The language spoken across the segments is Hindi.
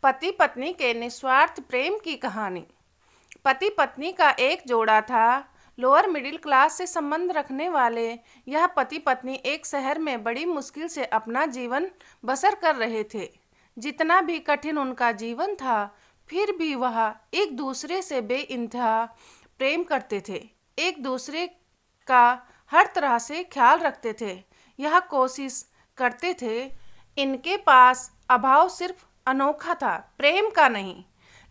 पति पत्नी के निस्वार्थ प्रेम की कहानी। पति पत्नी का एक जोड़ा था। लोअर मिडिल क्लास से संबंध रखने वाले यह पति पत्नी एक शहर में बड़ी मुश्किल से अपना जीवन बसर कर रहे थे। जितना भी कठिन उनका जीवन था, फिर भी वह एक दूसरे से बेइंतहा प्रेम करते थे, एक दूसरे का हर तरह से ख्याल रखते थे। यह कोशिश करते थे। इनके पास अभाव सिर्फ अनोखा था, प्रेम का नहीं।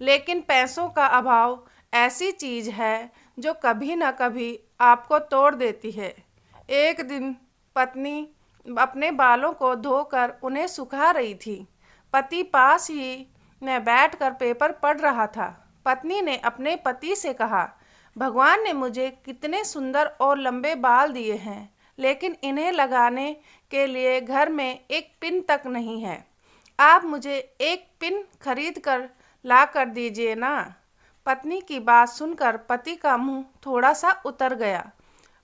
लेकिन पैसों का अभाव ऐसी चीज है जो कभी न कभी आपको तोड़ देती है। एक दिन पत्नी अपने बालों को धोकर उन्हें सुखा रही थी। पति पास ही में बैठकर पेपर पढ़ रहा था। पत्नी ने अपने पति से कहा, भगवान ने मुझे कितने सुंदर और लंबे बाल दिए हैं, लेकिन इन्हें लगाने के लिए घर में एक पिन तक नहीं है। आप मुझे एक पिन खरीद कर ला कर दीजिए ना। पत्नी की बात सुनकर पति का मुंह थोड़ा सा उतर गया।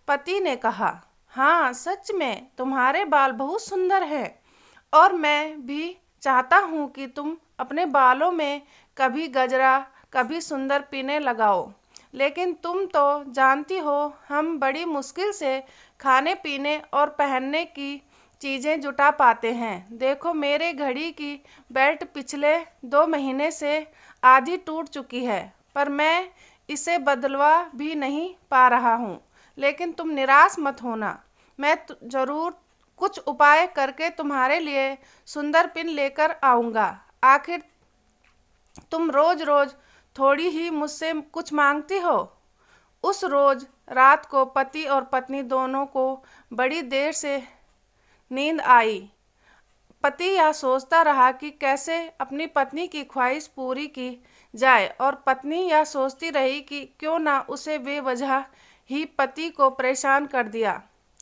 पति ने कहा, हाँ सच में तुम्हारे बाल बहुत सुंदर हैं और मैं भी चाहता हूँ कि तुम अपने बालों में कभी गजरा कभी सुंदर पिने लगाओ, लेकिन तुम तो जानती हो हम बड़ी मुश्किल से खाने पीने और पहनने की चीज़ें जुटा पाते हैं। देखो मेरे घड़ी की बेल्ट पिछले 2 महीने से आधी टूट चुकी है, पर मैं इसे बदलवा भी नहीं पा रहा हूँ। लेकिन तुम निराश मत होना, मैं ज़रूर कुछ उपाय करके तुम्हारे लिए सुंदर पिन लेकर आऊँगा। आखिर तुम रोज रोज थोड़ी ही मुझसे कुछ मांगती हो। उस रोज रात को पति और पत्नी दोनों को बड़ी देर से नींद आई। पति यह सोचता रहा कि कैसे अपनी पत्नी की ख्वाहिश पूरी की जाए, और पत्नी यह सोचती रही कि क्यों ना उसे बेवजह ही पति को परेशान कर दिया।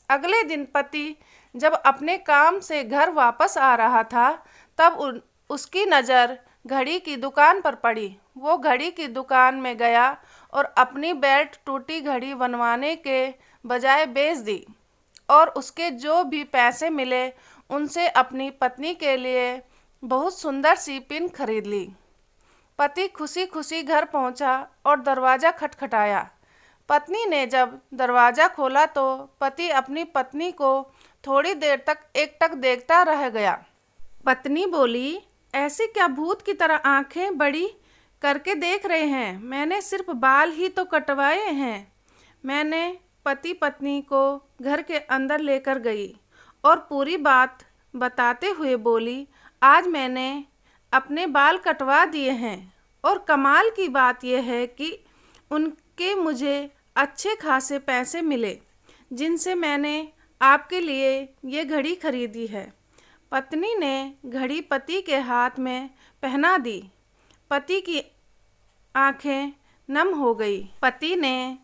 अगले दिन पति जब अपने काम से घर वापस आ रहा था, तब उसकी नज़र घड़ी की दुकान पर पड़ी। वो घड़ी की दुकान में गया और अपनी बेल्ट टूटी घड़ी बनवाने के बजाय बेच दी, और उसके जो भी पैसे मिले उनसे अपनी पत्नी के लिए बहुत सुंदर सी पिन खरीद ली। पति खुशी खुशी घर पहुंचा और दरवाज़ा खटखटाया। पत्नी ने जब दरवाज़ा खोला तो पति अपनी पत्नी को थोड़ी देर तक एकटक देखता रह गया। पत्नी बोली, ऐसे क्या भूत की तरह आंखें बड़ी करके देख रहे हैं? मैंने सिर्फ बाल ही तो कटवाए हैं। मैंने पति पत्नी को घर के अंदर लेकर गई और पूरी बात बताते हुए बोली, आज मैंने अपने बाल कटवा दिए हैं, और कमाल की बात यह है कि उनके मुझे अच्छे खासे पैसे मिले, जिनसे मैंने आपके लिए ये घड़ी खरीदी है। पत्नी ने घड़ी पति के हाथ में पहना दी। पति की आंखें नम हो गई। पति ने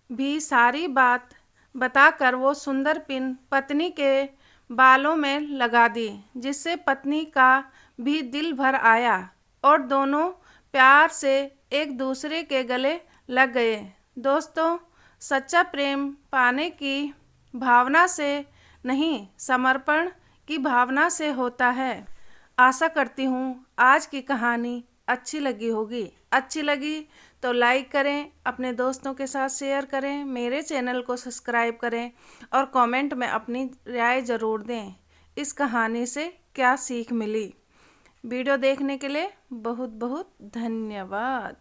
भी सारी बात बताकर वो सुंदर पिन पत्नी के बालों में लगा दी, जिससे पत्नी का भी दिल भर आया और दोनों प्यार से एक दूसरे के गले लग गए। दोस्तों, सच्चा प्रेम पाने की भावना से नहीं, समर्पण की भावना से होता है। आशा करती हूँ आज की कहानी अच्छी लगी होगी। अच्छी लगी तो लाइक करें, अपने दोस्तों के साथ शेयर करें, मेरे चैनल को सब्सक्राइब करें और कमेंट में अपनी राय ज़रूर दें। इस कहानी से क्या सीख मिली? वीडियो देखने के लिए बहुत बहुत धन्यवाद।